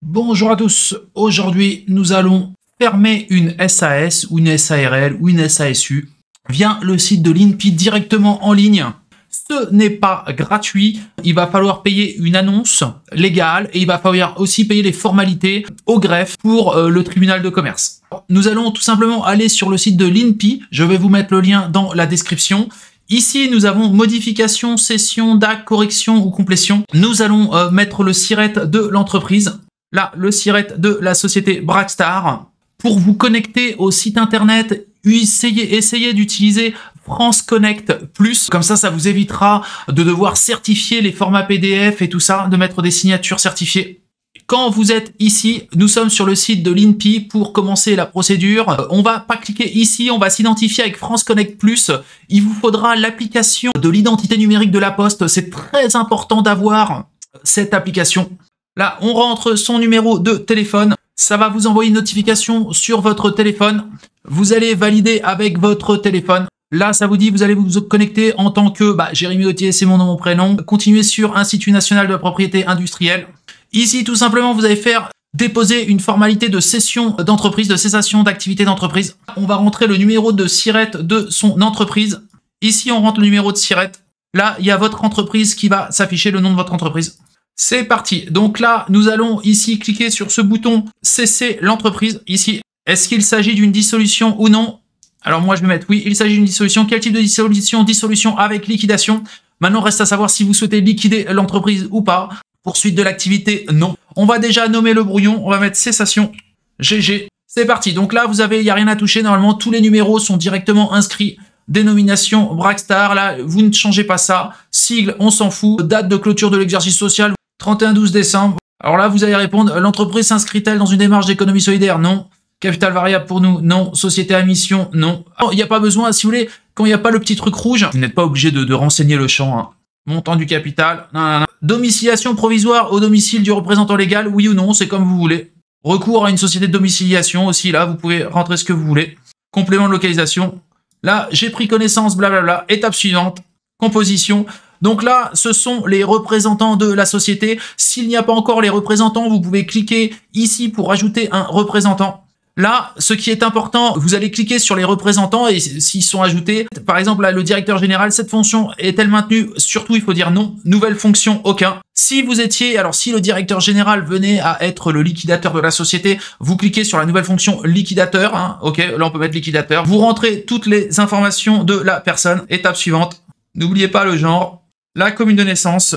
Bonjour à tous, aujourd'hui nous allons fermer une SAS ou une SARL ou une SASU via le site de l'INPI directement en ligne. Ce n'est pas gratuit, il va falloir payer une annonce légale et il va falloir aussi payer les formalités au greffe pour le tribunal de commerce. Nous allons tout simplement aller sur le site de l'INPI, je vais vous mettre le lien dans la description. Ici, nous avons modification, cession, DAC, correction ou complétion. Nous allons mettre le SIRET de l'entreprise. Là, le SIRET de la société Brackstar. Pour vous connecter au site internet, essayez d'utiliser France Connect Plus. Comme ça vous évitera de devoir certifier les formats PDF et tout ça, de mettre des signatures certifiées. Quand vous êtes ici, nous sommes sur le site de l'INPI pour commencer la procédure. On va pas cliquer ici, on va s'identifier avec France Connect Plus. Il vous faudra l'application de l'identité numérique de la Poste. C'est très important d'avoir cette application. Là, on rentre son numéro de téléphone. Ça va vous envoyer une notification sur votre téléphone. Vous allez valider avec votre téléphone. Là, ça vous dit, vous allez vous connecter en tant que Jérémy Gauthier, c'est mon nom, mon prénom. Continuez sur Institut National de la Propriété Industrielle. Ici, tout simplement, vous allez faire déposer une formalité de cession d'entreprise, de cessation d'activité d'entreprise. On va rentrer le numéro de SIRET de son entreprise. Ici, on rentre le numéro de SIRET. Là, il y a votre entreprise qui va s'afficher, le nom de votre entreprise. C'est parti. Donc là, nous allons ici cliquer sur ce bouton cesser l'entreprise. Ici, est-ce qu'il s'agit d'une dissolution ou non? Alors moi, je vais mettre oui, il s'agit d'une dissolution. Quel type de dissolution? Dissolution avec liquidation. Maintenant, reste à savoir si vous souhaitez liquider l'entreprise ou pas. Poursuite de l'activité, non. On va déjà nommer le brouillon. On va mettre cessation. GG. C'est parti. Donc là, vous avez, il n'y a rien à toucher. Normalement, tous les numéros sont directement inscrits. Dénomination Brackstar. Là, vous ne changez pas ça. Sigle, on s'en fout. Date de clôture de l'exercice social. 31-12 décembre. Alors là, vous allez répondre, l'entreprise s'inscrit-elle dans une démarche d'économie solidaire? Non. Capital variable pour nous? Non. Société à mission? Non. Il n'y a pas besoin, si vous voulez, quand il n'y a pas le petit truc rouge, vous n'êtes pas obligé de renseigner le champ. Hein. Montant du capital? Non. Domiciliation provisoire au domicile du représentant légal? Oui ou non, c'est comme vous voulez. Recours à une société de domiciliation aussi, là, vous pouvez rentrer ce que vous voulez. Complément de localisation. Là, j'ai pris connaissance, blablabla. Étape suivante. Composition. Donc là, ce sont les représentants de la société. S'il n'y a pas encore les représentants, vous pouvez cliquer ici pour ajouter un représentant. Là, ce qui est important, vous allez cliquer sur les représentants et s'ils sont ajoutés, par exemple, là, le directeur général, cette fonction est-elle maintenue? Surtout, il faut dire non. Nouvelle fonction, aucun. Si vous étiez, alors si le directeur général venait à être le liquidateur de la société, vous cliquez sur la nouvelle fonction liquidateur. Hein, ok, là, on peut mettre liquidateur. Vous rentrez toutes les informations de la personne. Étape suivante. N'oubliez pas le genre. La commune de naissance,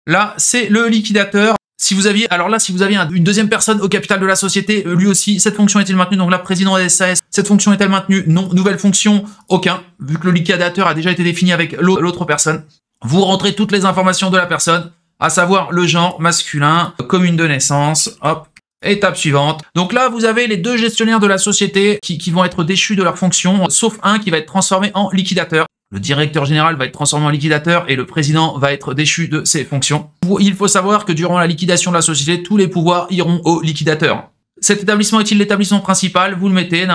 là, c'est le liquidateur. Si vous aviez, alors là, si vous aviez une deuxième personne au capital de la société, lui aussi, cette fonction est-elle maintenue? Donc là, président de SAS, cette fonction est-elle maintenue? Non. Nouvelle fonction, aucun. Vu que le liquidateur a déjà été défini avec l'autre personne. Vous rentrez toutes les informations de la personne, à savoir le genre masculin, commune de naissance, hop. Étape suivante. Donc là, vous avez les deux gestionnaires de la société qui vont être déchus de leur fonction, sauf un qui va être transformé en liquidateur. Le directeur général va être transformé en liquidateur et le président va être déchu de ses fonctions. Il faut savoir que durant la liquidation de la société, tous les pouvoirs iront au liquidateur. Cet établissement est-il l'établissement principal? Vous le mettez,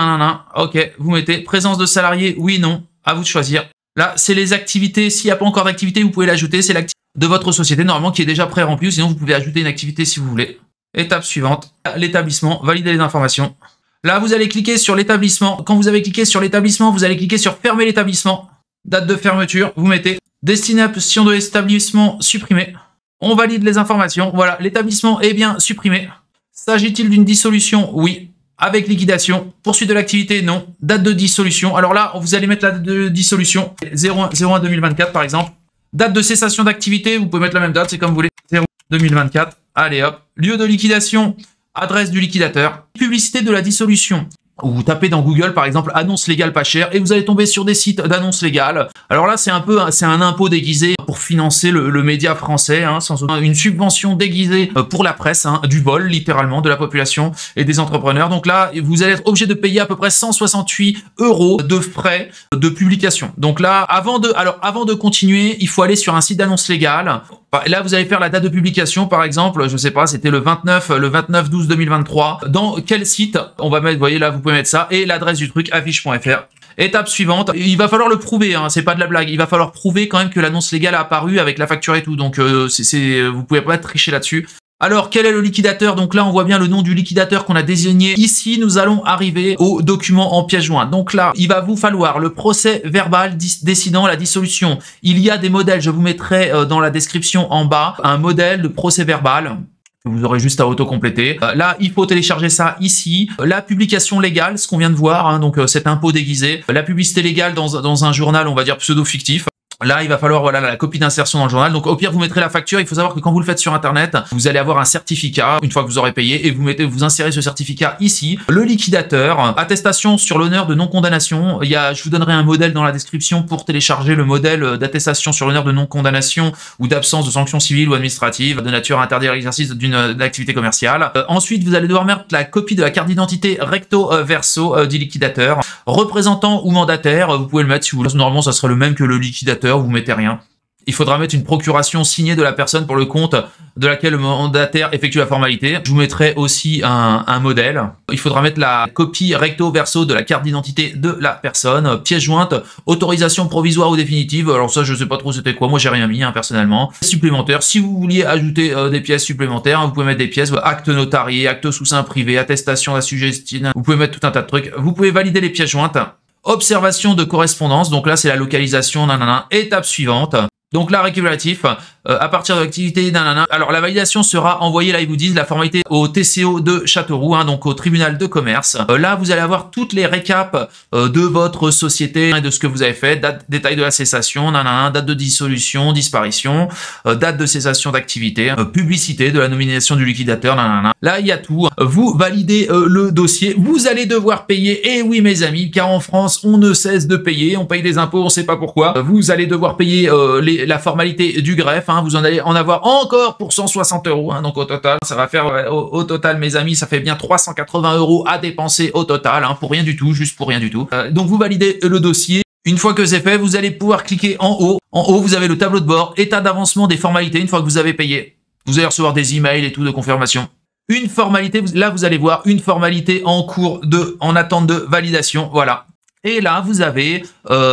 ok, vous mettez présence de salariés, oui, non, à vous de choisir. Là, c'est les activités, s'il n'y a pas encore d'activité, vous pouvez l'ajouter, c'est l'activité de votre société, normalement, qui est déjà pré-remplie, sinon vous pouvez ajouter une activité si vous voulez. Étape suivante, l'établissement, valider les informations. Là, vous allez cliquer sur l'établissement. Quand vous avez cliqué sur l'établissement, vous allez cliquer sur fermer l'établissement. Date de fermeture, vous mettez destination de l'établissement supprimée. On valide les informations. Voilà, l'établissement est bien supprimé. S'agit-il d'une dissolution? Oui. Avec liquidation. Poursuite de l'activité? Non. Date de dissolution. Alors là, vous allez mettre la date de dissolution. 01 2024 par exemple. Date de cessation d'activité, vous pouvez mettre la même date, c'est comme vous voulez. 0 2024. Allez hop. Lieu de liquidation, adresse du liquidateur. Publicité de la dissolution. Vous tapez dans Google, par exemple, annonce légale pas chère, et vous allez tomber sur des sites d'annonces légales. Alors là, c'est un impôt déguisé pour financer le média français, hein, sans une subvention déguisée pour la presse, hein, du vol, littéralement, de la population et des entrepreneurs. Donc là, vous allez être obligé de payer à peu près 168 € de frais de publication. Donc là, avant de continuer, il faut aller sur un site d'annonce légale. Là, vous allez faire la date de publication, par exemple, je sais pas, c'était le 29/12/2023. Dans quel site? On va mettre, vous voyez là, vous pouvez mettre ça, et l'adresse du truc, affiche.fr. Étape suivante, il va falloir le prouver, hein, c'est pas de la blague, il va falloir prouver quand même que l'annonce légale a apparu avec la facture et tout, donc vous pouvez pas tricher là-dessus. Alors, quel est le liquidateur? Donc là, on voit bien le nom du liquidateur qu'on a désigné. Ici, nous allons arriver au document en pièce jointe. Donc là, il va vous falloir le procès verbal décidant la dissolution. Il y a des modèles, je vous mettrai dans la description en bas, un modèle de procès verbal. Vous aurez juste à auto-compléter. Là, il faut télécharger ça ici. La publication légale, ce qu'on vient de voir, hein, donc cet impôt déguisé. La publicité légale dans un journal, on va dire pseudo-fictif. Là, il va falloir voilà la copie d'insertion dans le journal. Donc au pire, vous mettrez la facture. Il faut savoir que quand vous le faites sur Internet, vous allez avoir un certificat une fois que vous aurez payé et vous insérez ce certificat ici. Le liquidateur, attestation sur l'honneur de non-condamnation. Je vous donnerai un modèle dans la description pour télécharger le modèle d'attestation sur l'honneur de non-condamnation ou d'absence de sanctions civiles ou administratives de nature à interdire l'exercice d'une activité commerciale. Ensuite, vous allez devoir mettre la copie de la carte d'identité recto verso du liquidateur. Représentant ou mandataire, vous pouvez le mettre si vous voulez. Normalement, ça serait le même que le liquidateur. Vous mettez rien. Il faudra mettre une procuration signée de la personne pour le compte de laquelle le mandataire effectue la formalité. Je vous mettrai aussi un modèle. Il faudra mettre la copie recto verso de la carte d'identité de la personne. Pièce jointe, autorisation provisoire ou définitive. Alors ça, je sais pas trop c'était quoi. Moi, j'ai rien mis hein, personnellement. Supplémentaire. Si vous vouliez ajouter des pièces supplémentaires, vous pouvez mettre des pièces. Acte notarié, acte sous seing privé, attestation d'assujettissement. Vous pouvez mettre tout un tas de trucs. Vous pouvez valider les pièces jointes. Observation de correspondance, donc là c'est la localisation, nanana. Étape suivante, donc là récapitulatif, à partir de l'activité, nanana. Alors la validation sera envoyée, là ils vous disent la formalité au TCO de Châteauroux, hein, donc au tribunal de commerce. Là vous allez avoir toutes les récaps de votre société et de ce que vous avez fait, date, détail de la cessation, nanana, date de dissolution, disparition, date de cessation d'activité, publicité de la nomination du liquidateur, nanana. Là il y a tout. Vous validez le dossier, vous allez devoir payer, et oui mes amis, car en France on ne cesse de payer, on paye des impôts, on sait pas pourquoi. Vous allez devoir payer la formalité du greffe, hein, vous en allez en avoir encore pour 160 €, hein, donc au total, ça va faire, au total mes amis, ça fait bien 380 € à dépenser au total, hein, pour rien du tout, juste pour rien du tout. Donc vous validez le dossier. Une fois que c'est fait, vous allez pouvoir cliquer en haut. En haut, vous avez le tableau de bord, état d'avancement des formalités. Une fois que vous avez payé, vous allez recevoir des emails et tout de confirmation. Une formalité, là vous allez voir une formalité en attente de validation, voilà. Et là, vous avez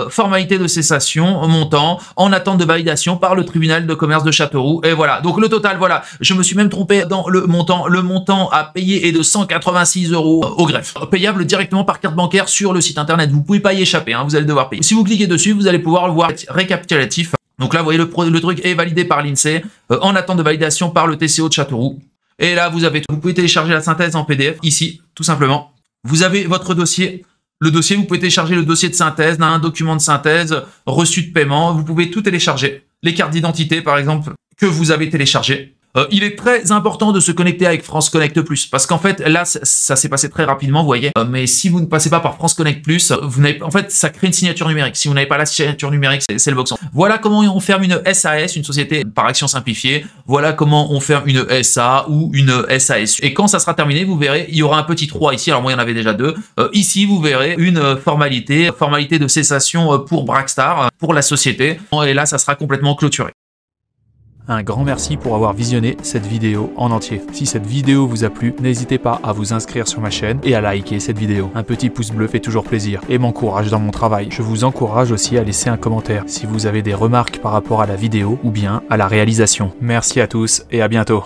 formalité de cessation, montant, en attente de validation par le tribunal de commerce de Châteauroux. Et voilà. Donc le total, voilà. Je me suis même trompé dans le montant. Le montant à payer est de 186 € au greffe. Payable directement par carte bancaire sur le site internet. Vous pouvez pas y échapper, hein, vous allez devoir payer. Si vous cliquez dessus, vous allez pouvoir le voir récapitulatif. Donc là, vous voyez, le truc est validé par l'INSEE, en attente de validation par le TCO de Châteauroux. Et là, vous pouvez télécharger la synthèse en PDF, ici, tout simplement. Vous avez votre dossier. Le dossier, vous pouvez télécharger le dossier de synthèse, un document de synthèse, reçu de paiement, vous pouvez tout télécharger. Les cartes d'identité, par exemple, que vous avez téléchargées. Il est très important de se connecter avec France Connect Plus, parce qu'en fait, là, ça s'est passé très rapidement, vous voyez. Mais si vous ne passez pas par France Connect Plus, en fait, ça crée une signature numérique. Si vous n'avez pas la signature numérique, c'est le boxon. Voilà comment on ferme une SAS, une société par action simplifiée. Voilà comment on ferme une SA ou une SAS. Et quand ça sera terminé, vous verrez, il y aura un petit 3 ici. Alors moi, il y en avait déjà 2. Ici, vous verrez une formalité de cessation pour Brackstar, pour la société. Et là, ça sera complètement clôturé. Un grand merci pour avoir visionné cette vidéo en entier. Si cette vidéo vous a plu, n'hésitez pas à vous inscrire sur ma chaîne et à liker cette vidéo. Un petit pouce bleu fait toujours plaisir et m'encourage dans mon travail. Je vous encourage aussi à laisser un commentaire si vous avez des remarques par rapport à la vidéo ou bien à la réalisation. Merci à tous et à bientôt.